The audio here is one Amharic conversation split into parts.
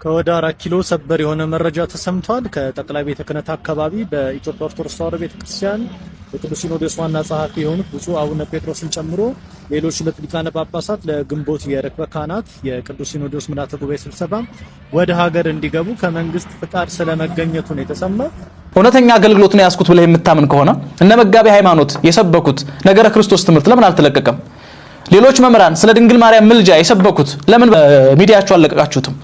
ከወደ 4 ኪሎ ሰበር የሆነ መረጃ ተሰምቷል። ከጠቅላይ ቤተ ክህነት አካባቢ በኢትዮጵያ ኦርቶዶክስ ተዋሕዶ ቤተክርስቲያን የቅዱስ ሲኖዶስ ዋና ጸሐፊ የሆኑት ብፁዕ አቡነ ጴጥሮስን ጨምሮ ሌሎች 2 ሊቃነ ጳጳሳት ለግንቦት የርክበ ካህናት የቅዱስ ሲኖዶስ ምልዓተ ጉባኤ ስብሰባ ወደ ሀገር እንዲገቡ ከመንግስት ፍቃድ ስለመገኘቱ ነው የተሰማው። እውነተኛ አገልግሎትን ያስኩት ብለህ የምታምን ከሆነ እነ መጋቢ ሃይማኖት የሰበኩት ነገረ ክርስቶስ ትምህርት ለምን አልተለቀቀም? ሌሎች መምህራን ስለ ድንግል ማርያም ምልጃ የሰበኩት ለምን በሚዲያቸው አልለቀቃችሁትም?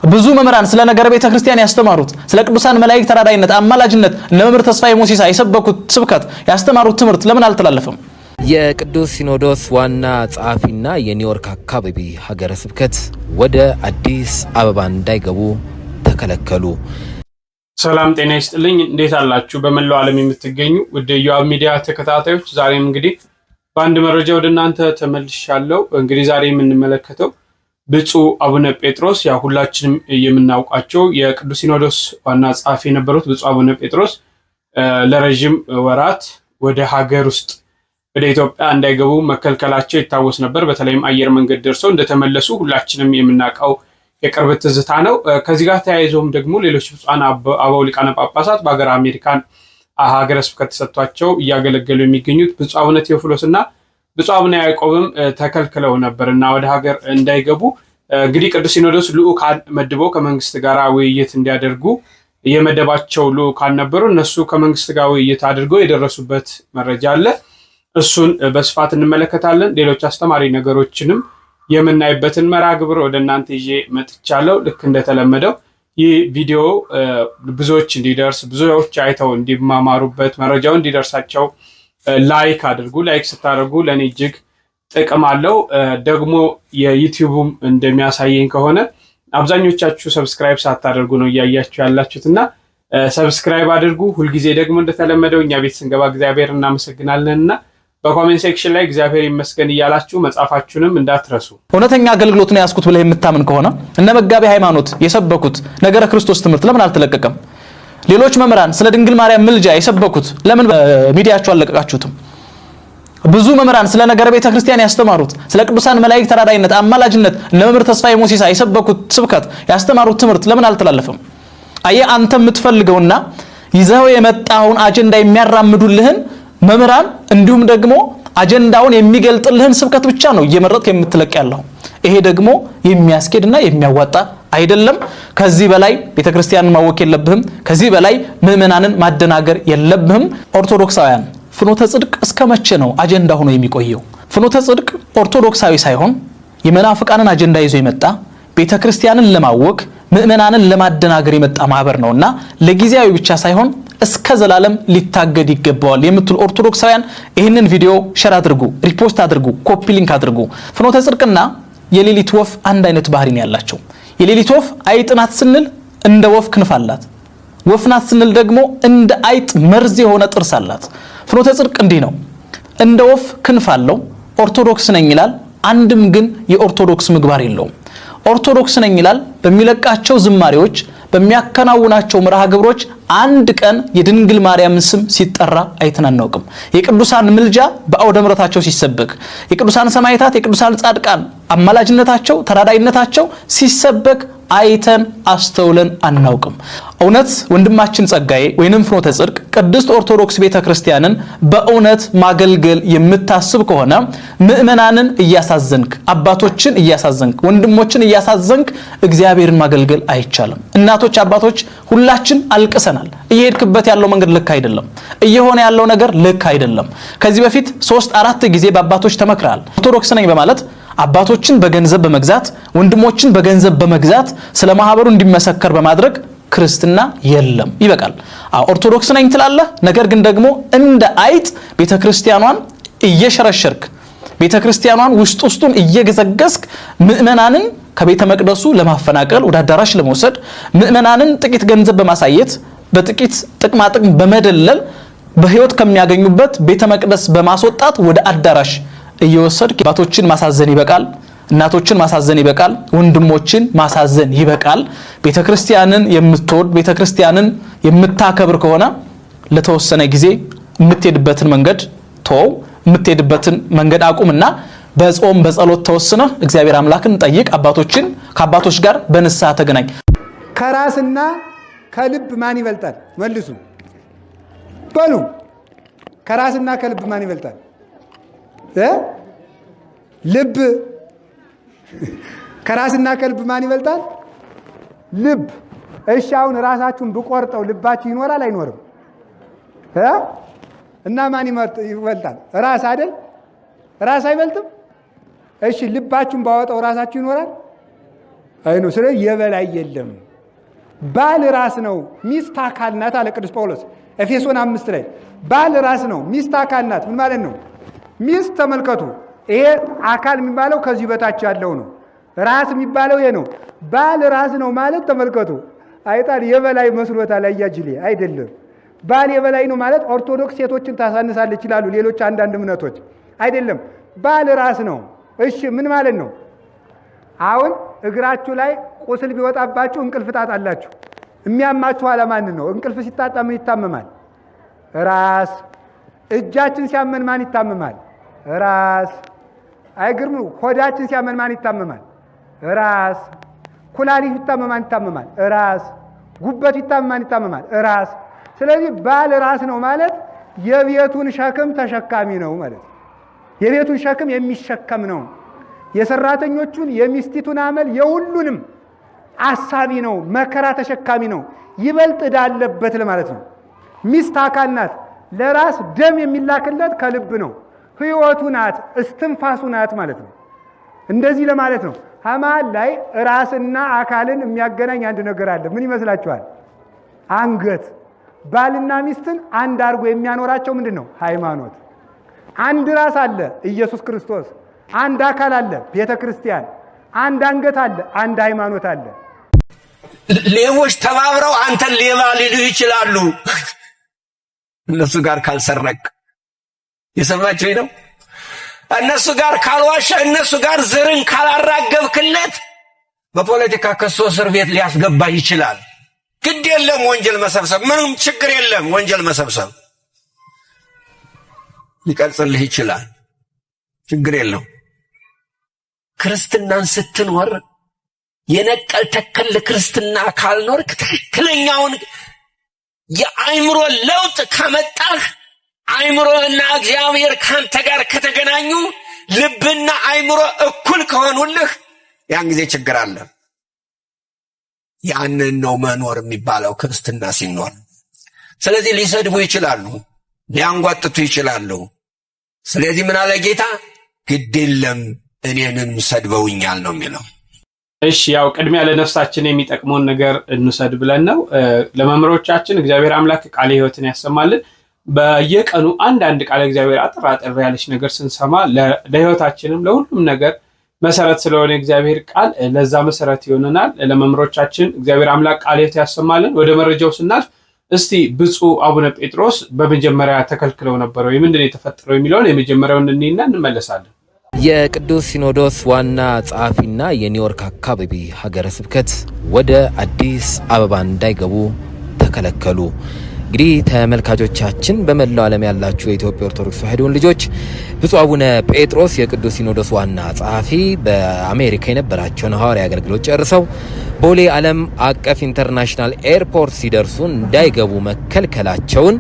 ብዙ መምህራን ስለ ነገረ ቤተ ክርስቲያን ያስተማሩት ስለ ቅዱሳን መላእክት ተራዳይነት አማላጅነት እነ መምህር ተስፋዬ ሞሲሳ የሰበኩት ስብከት ያስተማሩት ትምህርት ለምን አልተላለፈም? የቅዱስ ሲኖዶስ ዋና ጸሐፊና የኒውዮርክ አካባቢ ሀገረ ስብከት ወደ አዲስ አበባ እንዳይገቡ ተከለከሉ። ሰላም ጤና ይስጥልኝ። እንዴት አላችሁ? በመላው ዓለም የምትገኙ ወደ ዮአብ ሚዲያ ተከታታዮች ዛሬም እንግዲህ በአንድ መረጃ ወደ እናንተ ተመልሻለሁ። እንግዲህ ዛሬ የምንመለከተው ብፁዕ አቡነ ጴጥሮስ ያው ሁላችንም የምናውቃቸው የቅዱስ ሲኖዶስ ዋና ጸሐፊ የነበሩት ብፁዕ አቡነ ጴጥሮስ ለረጅም ወራት ወደ ሀገር ውስጥ ወደ ኢትዮጵያ እንዳይገቡ መከልከላቸው ይታወስ ነበር። በተለይም አየር መንገድ ደርሰው እንደተመለሱ ሁላችንም የምናውቀው የቅርብ ትዝታ ነው። ከዚህ ጋር ተያይዘውም ደግሞ ሌሎች ብፁዓን አበው ሊቃነ ጳጳሳት በሀገር አሜሪካን ሀገረ ስብከት ተሰጥቷቸው እያገለገሉ የሚገኙት ብፁዕ አቡነ ቴዎፍሎስ እና ብፁዕ አቡነ ያዕቆብም ተከልክለው ነበርና ወደ ሀገር እንዳይገቡ እንግዲህ ቅዱስ ሲኖዶስ ልዑካን መድቦ ከመንግስት ጋር ውይይት እንዲያደርጉ የመደባቸው ልዑካን ነበሩ። እነሱ ከመንግስት ጋር ውይይት አድርገው የደረሱበት መረጃ አለ። እሱን በስፋት እንመለከታለን። ሌሎች አስተማሪ ነገሮችንም የምናይበትን መርሃ ግብር ወደ እናንተ ይዤ መጥቻለሁ። ልክ እንደተለመደው ይህ ቪዲዮ ብዙዎች እንዲደርስ ብዙዎች አይተው እንዲማማሩበት መረጃው እንዲደርሳቸው ላይክ አድርጉ። ላይክ ስታደርጉ ለኔ እጅግ ጥቅም አለው። ደግሞ የዩቲዩብም እንደሚያሳየኝ ከሆነ አብዛኞቻችሁ ሰብስክራይብ ሳታደርጉ ነው እያያችሁ ያላችሁትና ሰብስክራይብ አድርጉ። ሁልጊዜ ደግሞ እንደተለመደው እኛ ቤት ስንገባ እግዚአብሔር እናመሰግናለንና በኮሜንት ሴክሽን ላይ እግዚአብሔር ይመስገን እያላችሁ መጻፋችሁንም እንዳትረሱ። እውነተኛ አገልግሎትን ያስኩት ብለህ የምታምን ከሆነ እነ መጋቢ ሃይማኖት የሰበኩት ነገረ ክርስቶስ ትምህርት ለምን አልተለቀቀም? ሌሎች መምህራን ስለ ድንግል ማርያም ምልጃ የሰበኩት ለምን በሚዲያቸው አልለቀቃችሁትም? ብዙ መምህራን ስለ ነገረ ቤተ ክርስቲያን ያስተማሩት ስለ ቅዱሳን መላእክት ተራዳይነት አማላጅነት እነ መምህር ተስፋዬ ሞሲሳ የሰበኩት ስብከት ያስተማሩት ትምህርት ለምን አልተላለፈም? አየህ፣ አንተ የምትፈልገውና ይዘው የመጣውን አጀንዳ የሚያራምዱልህን መምህራን እንዲሁም ደግሞ አጀንዳውን የሚገልጥልህን ስብከት ብቻ ነው እየመረጥክ የምትለቅ ያለው። ይሄ ደግሞ የሚያስኬድና የሚያዋጣ አይደለም። ከዚህ በላይ ቤተክርስቲያንን ማወክ የለብህም። ከዚህ በላይ ምእመናንን ማደናገር የለብህም። ኦርቶዶክሳውያን ፍኖተ ጽድቅ እስከመቼ ነው አጀንዳ ሆኖ የሚቆየው? ፍኖተ ጽድቅ ኦርቶዶክሳዊ ሳይሆን የመናፍቃንን አጀንዳ ይዞ የመጣ ቤተክርስቲያንን ለማወክ ምእመናንን ለማደናገር የመጣ ማህበር ነውና ለጊዜያዊ ብቻ ሳይሆን እስከ ዘላለም ሊታገድ ይገባዋል የምትሉ ኦርቶዶክሳውያን ይህንን ቪዲዮ ሼር አድርጉ፣ ሪፖስት አድርጉ፣ ኮፒ ሊንክ አድርጉ። ፍኖተ ጽድቅና የሌሊት ወፍ አንድ አይነት ባህሪ ነው ያላቸው። የሌሊት ወፍ አይጥናት ስንል እንደ ወፍ ክንፍ አላት፣ ወፍናት ስንል ደግሞ እንደ አይጥ መርዝ የሆነ ጥርስ አላት። ፍኖተ ጽድቅ እንዲህ ነው። እንደ ወፍ ክንፍ አለው፣ ኦርቶዶክስ ነኝ ይላል፣ አንድም ግን የኦርቶዶክስ ምግባር የለውም። ኦርቶዶክስ ነኝ ይላል፣ በሚለቃቸው ዝማሬዎች በሚያከናውናቸው መርሃ ግብሮች አንድ ቀን የድንግል ማርያም ስም ሲጠራ አይተናናውቅም። የቅዱሳን ምልጃ በአውደ ምሕረታቸው ሲሰበክ፣ የቅዱሳን ሰማዕታት የቅዱሳን ጻድቃን አማላጅነታቸው ተራዳይነታቸው ሲሰበክ አይተን አስተውለን አናውቅም። እውነት ወንድማችን ጸጋዬ ወይንም ፍኖተ ጽድቅ ቅድስት ኦርቶዶክስ ቤተክርስቲያንን በእውነት ማገልገል የምታስብ ከሆነ ምእመናንን እያሳዘንክ፣ አባቶችን እያሳዘንክ፣ ወንድሞችን እያሳዘንክ እግዚአብሔርን ማገልገል አይቻልም። እናቶች፣ አባቶች ሁላችን አልቅሰናል። እየሄድክበት ያለው መንገድ ልክ አይደለም። እየሆነ ያለው ነገር ልክ አይደለም። ከዚህ በፊት 3-4 ጊዜ በአባቶች ተመክራል። ኦርቶዶክስ ነኝ በማለት አባቶችን በገንዘብ በመግዛት ወንድሞችን በገንዘብ በመግዛት ስለ ማህበሩ እንዲመሰከር በማድረግ ክርስትና የለም። ይበቃል። ኦርቶዶክስ ነኝ ትላለህ፣ ነገር ግን ደግሞ እንደ አይጥ ቤተክርስቲያኗን እየሸረሸርክ ቤተክርስቲያኗን ውስጡን እየገዘገስክ ምእመናንን ከቤተ መቅደሱ ለማፈናቀል ወደ አዳራሽ ለመውሰድ ምእመናንን ጥቂት ገንዘብ በማሳየት በጥቂት ጥቅማጥቅም በመደለል በህይወት ከሚያገኙበት ቤተ መቅደስ በማስወጣት ወደ አዳራሽ እየወሰድክ አባቶችን ማሳዘን ይበቃል፣ እናቶችን ማሳዘን ይበቃል፣ ወንድሞችን ማሳዘን ይበቃል። ቤተክርስቲያንን የምትወድ ቤተክርስቲያንን የምታከብር ከሆነ ለተወሰነ ጊዜ የምትሄድበትን መንገድ ተው፣ የምትሄድበትን መንገድ አቁምና በጾም በጸሎት ተወስነህ እግዚአብሔር አምላክን ጠይቅ። አባቶችን ከአባቶች ጋር በንስሐ ተገናኝ። ከራስና ከልብ ማን ይበልጣል? መልሱ በሉ። ከራስና ከልብ ማን ይበልጣል? ልብ። ከራስና ከልብ ማን ይበልጣል? ልብ። እሺ አሁን ራሳችሁን ብቆርጠው ልባችሁ ይኖራል አይኖርም? እና ማን ይበልጣል? ራስ አይደል? ራስ አይበልጥም? እሺ ልባችሁን ባወጣው ራሳችሁ ይኖራል አይኖ? ስለዚህ የበላይ የለም። ባል ራስ ነው፣ ሚስት አካል ናት አለ ቅዱስ ጳውሎስ ኤፌሶን 5 ላይ። ባል ራስ ነው፣ ሚስት አካል ናት። ምን ማለት ነው? ሚስት ተመልከቱ፣ ይሄ አካል የሚባለው ከዚህ በታች ያለው ነው። ራስ የሚባለው ይሄ ነው። ባል ራስ ነው ማለት ተመልከቱ፣ አይጣል የበላይ መስሎታል። አያጅሌ አይደለም። ባል የበላይ ነው ማለት ኦርቶዶክስ ሴቶችን ታሳንሳለች ይላሉ ሌሎች አንዳንድ እምነቶች። አይደለም፣ ባል ራስ ነው። እሺ ምን ማለት ነው? አሁን እግራችሁ ላይ ቁስል ቢወጣባችሁ እንቅልፍ ታጣላችሁ። የሚያማችሁ አለማንን ነው? እንቅልፍ ሲታጣ ምን ይታመማል? ራስ። እጃችን ሲያመን ማን ይታመማል? ራስ። አይግርም? ሆዳችን ሲያመን ማን ይታመማል? ራስ። ኩላሊት ቢታመም ማን ይታመማል? ራስ። ጉበት ቢታመም ማን ይታመማል? ራስ። ስለዚህ ባል ራስ ነው ማለት የቤቱን ሸክም ተሸካሚ ነው ማለት ነው። የቤቱን ሸክም የሚሸከም ነው። የሰራተኞቹን የሚስቲቱን አመል የሁሉንም አሳቢ ነው። መከራ ተሸካሚ ነው። ይበልጥ ዳለበት ለማለት ነው። ሚስት አካል ናት። ለራስ ደም የሚላክለት ከልብ ነው። ህይወቱ ናት፣ እስትንፋሱ ናት ማለት ነው። እንደዚህ ለማለት ነው። ሐማል ላይ ራስና አካልን የሚያገናኝ አንድ ነገር አለ። ምን ይመስላችኋል? አንገት። ባልና ሚስትን አንድ አድርጎ የሚያኖራቸው ምንድን ነው? ሃይማኖት። አንድ ራስ አለ፣ ኢየሱስ ክርስቶስ። አንድ አካል አለ፣ ቤተ ክርስቲያን። አንድ አንገት አለ፣ አንድ ሃይማኖት አለ። ሌቦች ተባብረው አንተን ሌባ ሊሉ ይችላሉ። እነሱ ጋር ካልሰረቅ የሰማችሁ ነው። እነሱ ጋር ካልዋሸ፣ እነሱ ጋር ዘርን ካላራገብክለት በፖለቲካ ከሶ እስር ቤት ሊያስገባ ይችላል። ግድ የለም ወንጀል መሰብሰብ፣ ምንም ችግር የለም። ወንጀል መሰብሰብ ሊቀርጽልህ ይችላል፣ ችግር የለው። ክርስትናን ስትኖር የነቀል ተከል ክርስትና ካልኖርክ ትክክለኛውን የአእምሮ ለውጥ ካመጣህ አእምሮና እግዚአብሔር ካንተ ጋር ከተገናኙ ልብና አእምሮ እኩል ከሆኑልህ ያን ጊዜ ችግር አለ። ያንን ነው መኖር የሚባለው ክርስትና ሲኖር። ስለዚህ ሊሰድቡ ይችላሉ፣ ሊያንጓጥቱ ይችላሉ። ስለዚህ ምን አለ ጌታ? ግድ የለም እኔንም ሰድበውኛል ነው የሚለው። እሺ ያው ቅድሚያ ለነፍሳችን የሚጠቅመውን ነገር እንውሰድ ብለን ነው። ለመምህሮቻችን እግዚአብሔር አምላክ ቃለ ሕይወትን ያሰማልን። በየቀኑ አንድ ቃለ እግዚአብሔር አጠር ያለች ነገር ስንሰማ ለሕይወታችንም ለሁሉም ነገር መሰረት ስለሆነ እግዚአብሔር ቃል ለዛ መሰረት ይሆነናል። ለመምህሮቻችን እግዚአብሔር አምላክ ቃለ ሕይወት ያሰማልን። ወደ መረጃው ስናልፍ እስቲ ብፁዕ አቡነ ጴጥሮስ በመጀመሪያ ተከልክለው ነበር ወይ ምንድነው የተፈጠረው የሚለውን የመጀመሪያውን እንይና እንመለሳለን። የቅዱስ ሲኖዶስ ዋና ጸሐፊና የኒውዮርክ አካባቢ ሀገረ ስብከት ወደ አዲስ አበባ እንዳይገቡ ተከለከሉ። እንግዲህ ተመልካቾቻችን በመላው ዓለም ያላችሁ የኢትዮጵያ ኦርቶዶክስ ተዋሕዶ ልጆች ብፁዕ አቡነ ጴጥሮስ የቅዱስ ሲኖዶስ ዋና ጸሐፊ በአሜሪካ የነበራቸውን ሐዋርያዊ አገልግሎት ጨርሰው ቦሌ ዓለም አቀፍ ኢንተርናሽናል ኤርፖርት ሲደርሱ እንዳይገቡ መከልከላቸውን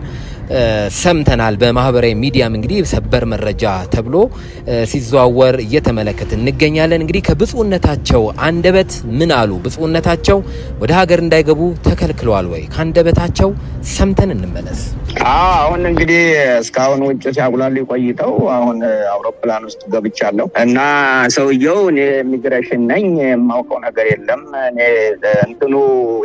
ሰምተናል። በማህበራዊ ሚዲያም እንግዲህ ሰበር መረጃ ተብሎ ሲዘዋወር እየተመለከትን እንገኛለን። እንግዲህ ከብፁዕነታቸው አንደበት ምን አሉ? ብፁዕነታቸው ወደ ሀገር እንዳይገቡ ተከልክለዋል ወይ? ከአንደበታቸው ሰምተን እንመለስ። አሁን እንግዲህ እስካሁን ውጭ ሲያጉላሉ ቆይተው አሁን አውሮፕላን ውስጥ ገብቻለሁ እና ሰውየው እኔ ኢሚግሬሽን ነኝ የማውቀው ነገር የለም እኔ እንትኑ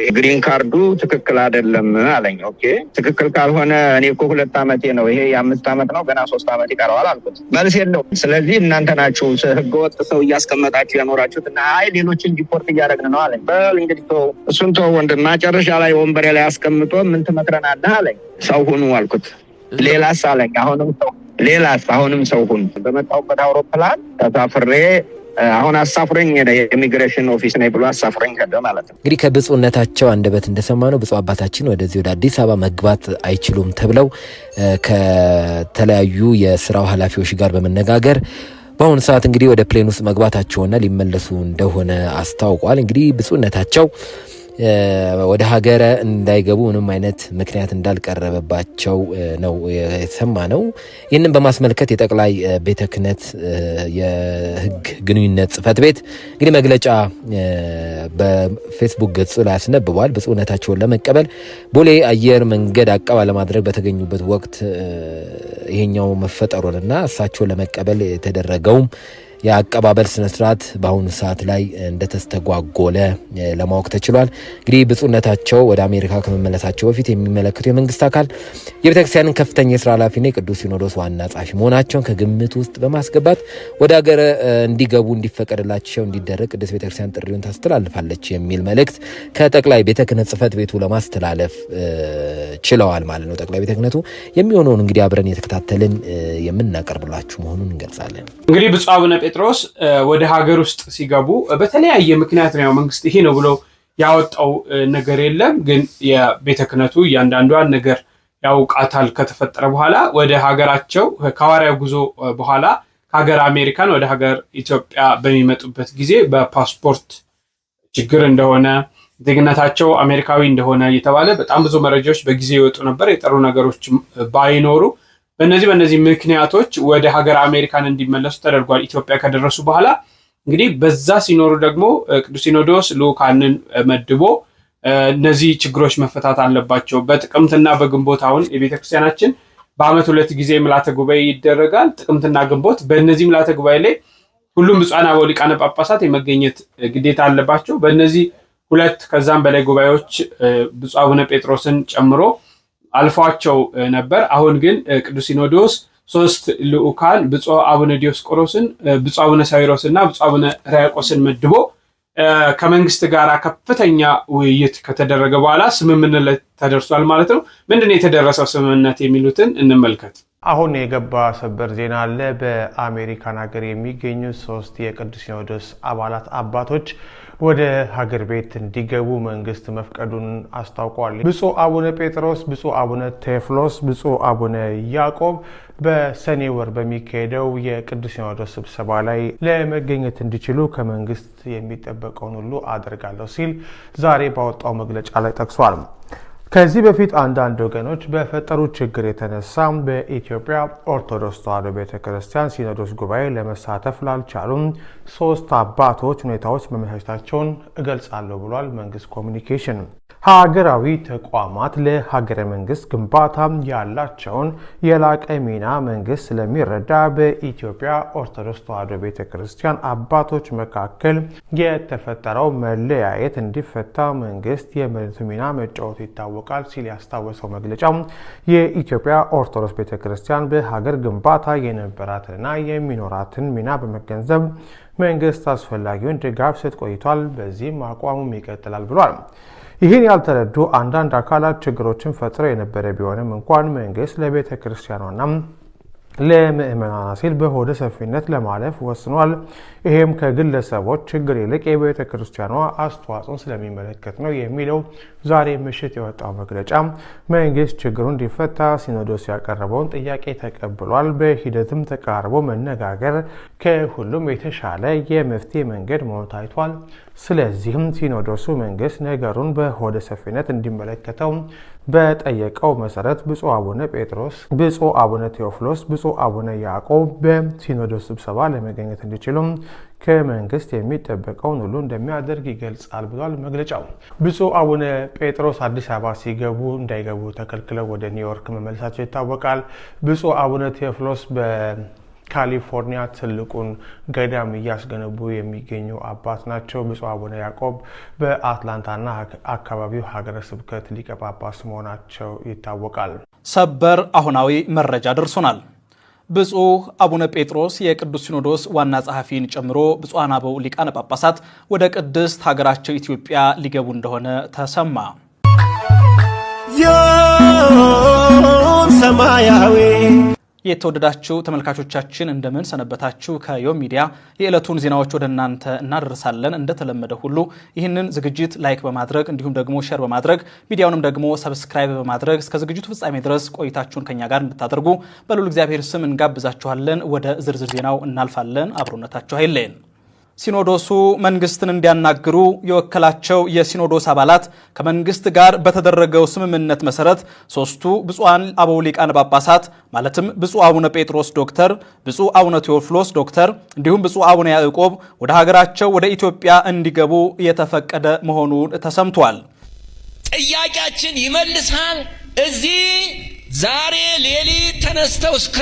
የግሪን ካርዱ ትክክል አይደለም አለኝ። ኦኬ ትክክል ካልሆነ እኔ እኮ 2 ዓመቴ ነው፣ ይሄ የ5 ዓመት ነው፣ ገና 3 ዓመት ይቀረዋል አልኩት። መልስ የለውም። ስለዚህ እናንተ ናችሁ ህገወጥ ሰው እያስቀመጣችሁ ያኖራችሁት እና አይ ሌሎችን ዲፖርት እያደረግን ነው አለኝ። በል እንግዲህ እሱን ተው ወንድም፣ መጨረሻ ላይ ወንበሬ ላይ አስቀምጦ ምን ትመክረናለህ አለኝ። ሰው ሁኑ አልኩት። ሌላስ አለኝ። አሁንም ሰው ሁኑ። በመጣሁበት አውሮፕላን ተሳፍሬ አሁን አሳፍረኝ የኢሚግሬሽን ኦፊስ ነኝ ብሎ አሳፍረኝ ሄደ ማለት ነው። እንግዲህ ከብፁዕነታቸው አንደበት እንደሰማነው ብፁዕ አባታችን ወደዚህ ወደ አዲስ አበባ መግባት አይችሉም ተብለው ከተለያዩ የስራው ኃላፊዎች ጋር በመነጋገር በአሁኑ ሰዓት እንግዲህ ወደ ፕሌን ውስጥ መግባታቸውና ሊመለሱ እንደሆነ አስታውቋል። እንግዲህ ብፁዕነታቸው ወደ ሀገረ እንዳይገቡ ምንም አይነት ምክንያት እንዳልቀረበባቸው ነው የተሰማነው። ይህንን በማስመልከት የጠቅላይ ቤተ ክህነት የሕግ ግንኙነት ጽሕፈት ቤት እንግዲህ መግለጫ በፌስቡክ ገጹ ላይ አስነብቧል። ብፁዕነታቸውን ለመቀበል ቦሌ አየር መንገድ አቀባ ለማድረግ በተገኙበት ወቅት ይሄኛው መፈጠሩንና እሳቸውን ለመቀበል የተደረገው የአቀባበል ስነስርዓት በአሁኑ ሰዓት ላይ እንደተስተጓጎለ ለማወቅ ተችሏል። እንግዲህ ብፁዕነታቸው ወደ አሜሪካ ከመመለሳቸው በፊት የሚመለከቱ የመንግስት አካል የቤተክርስቲያንን ከፍተኛ የስራ ኃላፊና የቅዱስ ሲኖዶስ ዋና ጸሐፊ መሆናቸውን ከግምት ውስጥ በማስገባት ወደ ሀገር እንዲገቡ እንዲፈቀድላቸው እንዲደረግ ቅዱስ ቤተክርስቲያን ጥሪውን ታስተላልፋለች የሚል መልእክት ከጠቅላይ ቤተ ክህነት ጽሕፈት ቤቱ ለማስተላለፍ ችለዋል ማለት ነው። ጠቅላይ ቤተ ክህነቱ የሚሆነውን እንግዲህ አብረን የተከታተልን የምናቀርብላችሁ መሆኑን እንገልጻለን። እንግዲህ ብፁዕ አቡነ ጴጥሮስ ወደ ሀገር ውስጥ ሲገቡ በተለያየ ምክንያት ነው መንግስት ይሄ ነው ብሎ ያወጣው ነገር የለም። ግን የቤተ ክህነቱ እያንዳንዷን ነገር ያውቃታል። ከተፈጠረ በኋላ ወደ ሀገራቸው ከሐዋርያው ጉዞ በኋላ ከሀገር አሜሪካን ወደ ሀገር ኢትዮጵያ በሚመጡበት ጊዜ በፓስፖርት ችግር እንደሆነ ዜግነታቸው አሜሪካዊ እንደሆነ እየተባለ በጣም ብዙ መረጃዎች በጊዜ ይወጡ ነበር። የጠሩ ነገሮች ባይኖሩ በእነዚህ ምክንያቶች ወደ ሀገር አሜሪካን እንዲመለሱ ተደርጓል። ኢትዮጵያ ከደረሱ በኋላ እንግዲህ በዛ ሲኖሩ ደግሞ ቅዱስ ሲኖዶስ ልኡካንን መድቦ እነዚህ ችግሮች መፈታት አለባቸው። በጥቅምትና በግንቦት አሁን የቤተክርስቲያናችን በአመት 2 ጊዜ ምልዓተ ጉባኤ ይደረጋል፣ ጥቅምትና ግንቦት። በእነዚህ ምልዓተ ጉባኤ ላይ ሁሉም ብፁዓን አበው ሊቃነ ጳጳሳት የመገኘት ግዴታ አለባቸው። በእነዚህ 2 ከዛም በላይ ጉባኤዎች ብፁዕ አቡነ ጴጥሮስን ጨምሮ አልፏቸው ነበር። አሁን ግን ቅዱስ ሲኖዶስ 3 ልኡካን ብፁዕ አቡነ ዲዮስቆሮስን፣ ብፁዕ አቡነ ሳዊሮስና ብፁዕ አቡነ ሪያቆስን መድቦ ከመንግስት ጋር ከፍተኛ ውይይት ከተደረገ በኋላ ስምምነት ላይ ተደርሷል ማለት ነው። ምንድነው የተደረሰው ስምምነት የሚሉትን እንመልከት። አሁን የገባ ሰበር ዜና አለ። በአሜሪካን ሀገር የሚገኙ 3 የቅዱስ ሲኖዶስ አባቶች ወደ ሀገር ቤት እንዲገቡ መንግስት መፍቀዱን አስታውቋል። ብፁዕ አቡነ ጴጥሮስ፣ ብፁዕ አቡነ ቴዎፍሎስ፣ ብፁዕ አቡነ ያዕቆብ በሰኔ ወር በሚካሄደው የቅዱስ ሲኖዶስ ስብሰባ ላይ ለመገኘት እንዲችሉ ከመንግስት የሚጠበቀውን ሁሉ አደርጋለሁ ሲል ዛሬ ባወጣው መግለጫ ላይ ጠቅሷል። ከዚህ በፊት አንዳንድ ወገኖች በፈጠሩት ችግር የተነሳ በኢትዮጵያ ኦርቶዶክስ ተዋሕዶ ቤተክርስቲያን ሲኖዶስ ጉባኤ ለመሳተፍ ላልቻሉም 3 አባቶች ሁኔታዎች መመቻቸታቸውን እገልጻለሁ ብሏል መንግስት ኮሚኒኬሽን። ሀገራዊ ተቋማት ለሀገረ መንግስት ግንባታ ያላቸውን የላቀ ሚና መንግስት ስለሚረዳ በኢትዮጵያ ኦርቶዶክስ ተዋሕዶ ቤተክርስቲያን አባቶች መካከል የተፈጠረው መለያየት እንዲፈታ መንግስት የመሪቱ ሚና መጫወቱ ይታወቃል ሲል ያስታወሰው መግለጫው የኢትዮጵያ ኦርቶዶክስ ቤተክርስቲያን በሀገር ግንባታ የነበራትንና የሚኖራትን ሚና በመገንዘብ መንግስት አስፈላጊውን ድጋፍ ሰጥ ቆይቷል። በዚህም አቋሙም ይቀጥላል ብሏል። ይህን ያልተረዱ አንዳንድ አካላት ችግሮችን ፈጥረው የነበረ ቢሆንም እንኳን መንግስት ለቤተ ክርስቲያኗና ለምእመናን ሲል በሆደ ሰፊነት ለማለፍ ወስኗል። ይሄም ከግለሰቦች ችግር ይልቅ የቤተ ክርስቲያኗ አስተዋጽኦን ስለሚመለከት ነው የሚለው ዛሬ ምሽት የወጣው መግለጫ መንግስት ችግሩን እንዲፈታ ሲኖዶስ ያቀረበውን ጥያቄ ተቀብሏል። በሂደትም ተቃርቦ መነጋገር ከሁሉም የተሻለ የመፍትሄ መንገድ መሆኑ ታይቷል። ስለዚህም ሲኖዶሱ መንግስት ነገሩን በሆደ ሰፊነት እንዲመለከተው በጠየቀው መሰረት ብፁዕ አቡነ ጴጥሮስ፣ ብፁዕ አቡነ ቴዎፍሎስ፣ ብፁዕ አቡነ ያዕቆብ በሲኖዶስ ስብሰባ ለመገኘት እንዲችሉ ከመንግስት የሚጠበቀውን ሁሉ እንደሚያደርግ ይገልጻል ብሏል መግለጫው። ብፁዕ አቡነ ጴጥሮስ አዲስ አበባ ሲገቡ እንዳይገቡ ተከልክለው ወደ ኒውዮርክ መመለሳቸው ይታወቃል። ብፁዕ አቡነ ቴዎፍሎስ ካሊፎርኒያ ትልቁን ገዳም እያስገነቡ የሚገኙ አባት ናቸው። ብፁዕ አቡነ ያዕቆብ በአትላንታና አካባቢው ሀገረ ስብከት ሊቀ ጳጳስ መሆናቸው ይታወቃል። ሰበር አሁናዊ መረጃ ደርሶናል። ብፁዕ አቡነ ጴጥሮስ የቅዱስ ሲኖዶስ ዋና ጸሐፊን ጨምሮ ብፁዓን አበው ሊቃነ ጳጳሳት ወደ ቅድስት ሀገራቸው ኢትዮጵያ ሊገቡ እንደሆነ ተሰማ። ሰማያዊ የተወደዳችሁ ተመልካቾቻችን እንደምን ሰነበታችሁ? ከዮም ሚዲያ የዕለቱን ዜናዎች ወደ እናንተ እናደርሳለን። እንደተለመደ ሁሉ ይህንን ዝግጅት ላይክ በማድረግ እንዲሁም ደግሞ ሼር በማድረግ ሚዲያውንም ደግሞ ሰብስክራይብ በማድረግ እስከ ዝግጅቱ ፍጻሜ ድረስ ቆይታችሁን ከኛ ጋር እንድታደርጉ በልዑል እግዚአብሔር ስም እንጋብዛችኋለን። ወደ ዝርዝር ዜናው እናልፋለን። አብሮነታችሁ አይለየን። ሲኖዶሱ መንግስትን እንዲያናግሩ የወከላቸው የሲኖዶስ አባላት ከመንግስት ጋር በተደረገው ስምምነት መሰረት ሶስቱ ብፁዓን አበው ሊቃነ ጳጳሳት ማለትም ብፁዕ አቡነ ጴጥሮስ ዶክተር፣ ብፁዕ አቡነ ቴዎፍሎስ ዶክተር እንዲሁም ብፁዕ አቡነ ያዕቆብ ወደ ሀገራቸው ወደ ኢትዮጵያ እንዲገቡ የተፈቀደ መሆኑን ተሰምቷል። ጥያቄያችን ይመልሳል። እዚህ ዛሬ ሌሊት ተነስተው እስከ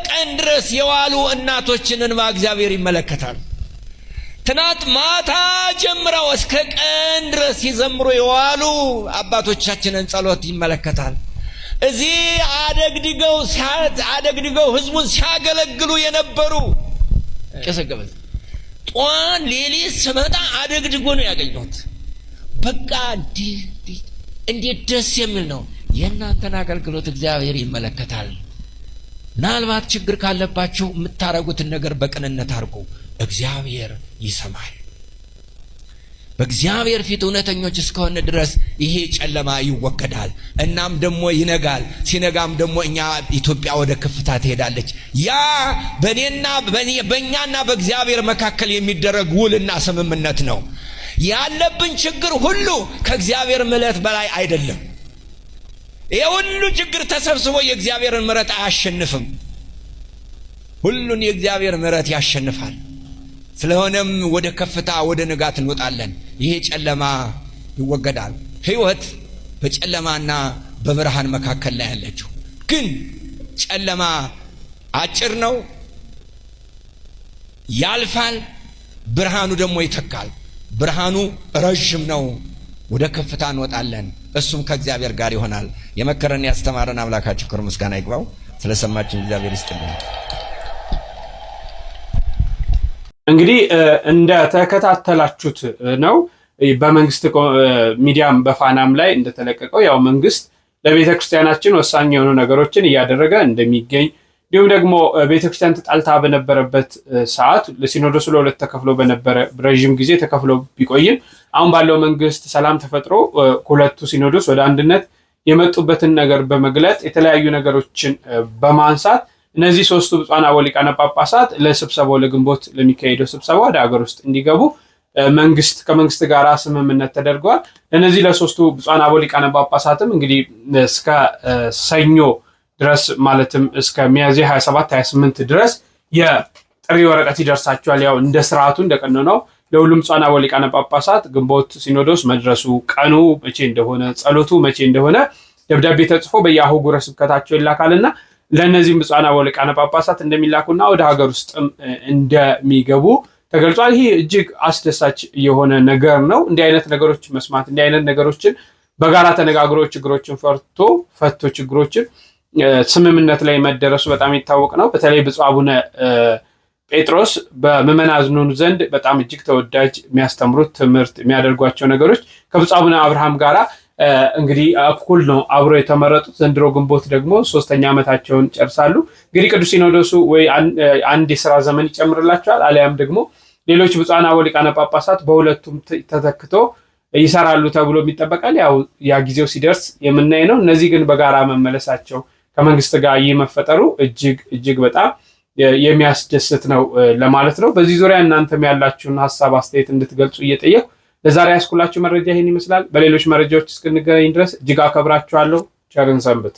ቀን ድረስ የዋሉ እናቶችን እንባ እግዚአብሔር ይመለከታል። ትናንት ማታ ጀምረው እስከ ቀን ድረስ ሲዘምሩ የዋሉ አባቶቻችንን ጸሎት ይመለከታል። እዚህ አደግድገው ህዝቡን ሲያገለግሉ የነበሩ ቀሰቀበዝ ጧን ሌሊት ስመጣ አደግድጎ ነው ያገኘሁት። በቃ እንዴት ደስ የሚል ነው። የእናንተን አገልግሎት እግዚአብሔር ይመለከታል። ምናልባት ችግር ካለባችሁ የምታረጉትን ነገር በቅንነት አድርጉ። እግዚአብሔር ይሰማል። በእግዚአብሔር ፊት እውነተኞች እስከሆነ ድረስ ይሄ ጨለማ ይወገዳል። እናም ደግሞ ይነጋል። ሲነጋም ደግሞ እኛ ኢትዮጵያ ወደ ከፍታ ትሄዳለች። ያ በእኛና በእግዚአብሔር መካከል የሚደረግ ውልና ስምምነት ነው። ያለብን ችግር ሁሉ ከእግዚአብሔር ምሕረት በላይ አይደለም። የሁሉ ችግር ተሰብስቦ የእግዚአብሔርን ምሕረት አያሸንፍም። ሁሉን የእግዚአብሔር ምሕረት ያሸንፋል። ስለሆነም ወደ ከፍታ ወደ ንጋት እንወጣለን። ይሄ ጨለማ ይወገዳል። ሕይወት በጨለማና በብርሃን መካከል ላይ ያለችው ግን ጨለማ አጭር ነው፣ ያልፋል። ብርሃኑ ደግሞ ይተካል። ብርሃኑ ረጅም ነው። ወደ ከፍታ እንወጣለን። እሱም ከእግዚአብሔር ጋር ይሆናል። የመከረን ያስተማረን አምላካችን ክብር ምስጋና ይግባው። ስለሰማችን እግዚአብሔር ይስጥልን። እንግዲህ እንደ ተከታተላችሁት ነው በመንግስት ሚዲያም በፋናም ላይ እንደተለቀቀው ያው መንግስት ለቤተ ክርስቲያናችን ወሳኝ የሆኑ ነገሮችን እያደረገ እንደሚገኝ እንዲሁም ደግሞ ቤተ ክርስቲያን ተጣልታ በነበረበት ሰዓት ለሲኖዶሱ ለሁለት ተከፍሎ በነበረ ረጅም ጊዜ ተከፍሎ ቢቆይም አሁን ባለው መንግስት ሰላም ተፈጥሮ ሁለቱ ሲኖዶስ ወደ አንድነት የመጡበትን ነገር በመግለጥ የተለያዩ ነገሮችን በማንሳት እነዚህ ሶስቱ ብፁዓን አበው ሊቃነ ጳጳሳት ለስብሰባው ለግንቦት ለሚካሄደው ስብሰባ ወደ ሀገር ውስጥ እንዲገቡ ከመንግስት ጋር ስምምነት ተደርጓል። ለነዚህ ለሶስቱ ብፁዓን አበው ሊቃነ ጳጳሳትም እንግዲህ እስከ ሰኞ ድረስ ማለትም እስከ ሚያዝያ 27 28 ድረስ የጥሪ ወረቀት ይደርሳቸዋል። ያው እንደ ስርዓቱ እንደቀነነው ለሁሉም ብፁዓን አበው ሊቃነ ጳጳሳት ግንቦት ሲኖዶስ መድረሱ ቀኑ መቼ እንደሆነ ጸሎቱ መቼ እንደሆነ ደብዳቤ ተጽፎ በየአህጉረ ስብከታቸው ይላካልና ለነዚህም ብፁዓን አበው ሊቃነ ጳጳሳት እንደሚላኩና ወደ ሀገር ውስጥ እንደሚገቡ ተገልጿል። ይሄ እጅግ አስደሳች የሆነ ነገር ነው። እንዲህ አይነት ነገሮች መስማት እንዲህ አይነት ነገሮችን በጋራ ተነጋግሮ ችግሮችን ፈቶ ችግሮችን ስምምነት ላይ መደረሱ በጣም ይታወቅ ነው። በተለይ ብፁዕ አቡነ ጴጥሮስ በምዕመናን ዘንድ በጣም እጅግ ተወዳጅ የሚያስተምሩት ትምህርት የሚያደርጓቸው ነገሮች ከብፁዕ አቡነ አብርሃም ጋራ እንግዲህ እኩል ነው አብሮ የተመረጡት። ዘንድሮ ግንቦት ደግሞ 3ኛ ዓመታቸውን ጨርሳሉ። እንግዲህ ቅዱስ ሲኖዶሱ ወይ አንድ የሥራ ዘመን ይጨምርላቸዋል አሊያም ደግሞ ሌሎች ብፁዓን አበው ሊቃነ ጳጳሳት በሁለቱም ተተክቶ ይሰራሉ ተብሎ ይጠበቃል። ያው ያ ጊዜው ሲደርስ የምናይ ነው። እነዚህ ግን በጋራ መመለሳቸው ከመንግስት ጋር ይመፈጠሩ እጅግ በጣም የሚያስደስት ነው ለማለት ነው። በዚህ ዙሪያ እናንተም ያላችሁን ሐሳብ አስተያየት እንድትገልጹ እየጠየቁ ለዛሬ ያስኩላችሁ መረጃ ይሄን ይመስላል። በሌሎች መረጃዎች እስክንገናኝ ድረስ እጅግ አከብራችኋለሁ። ቸርን ሰንብት።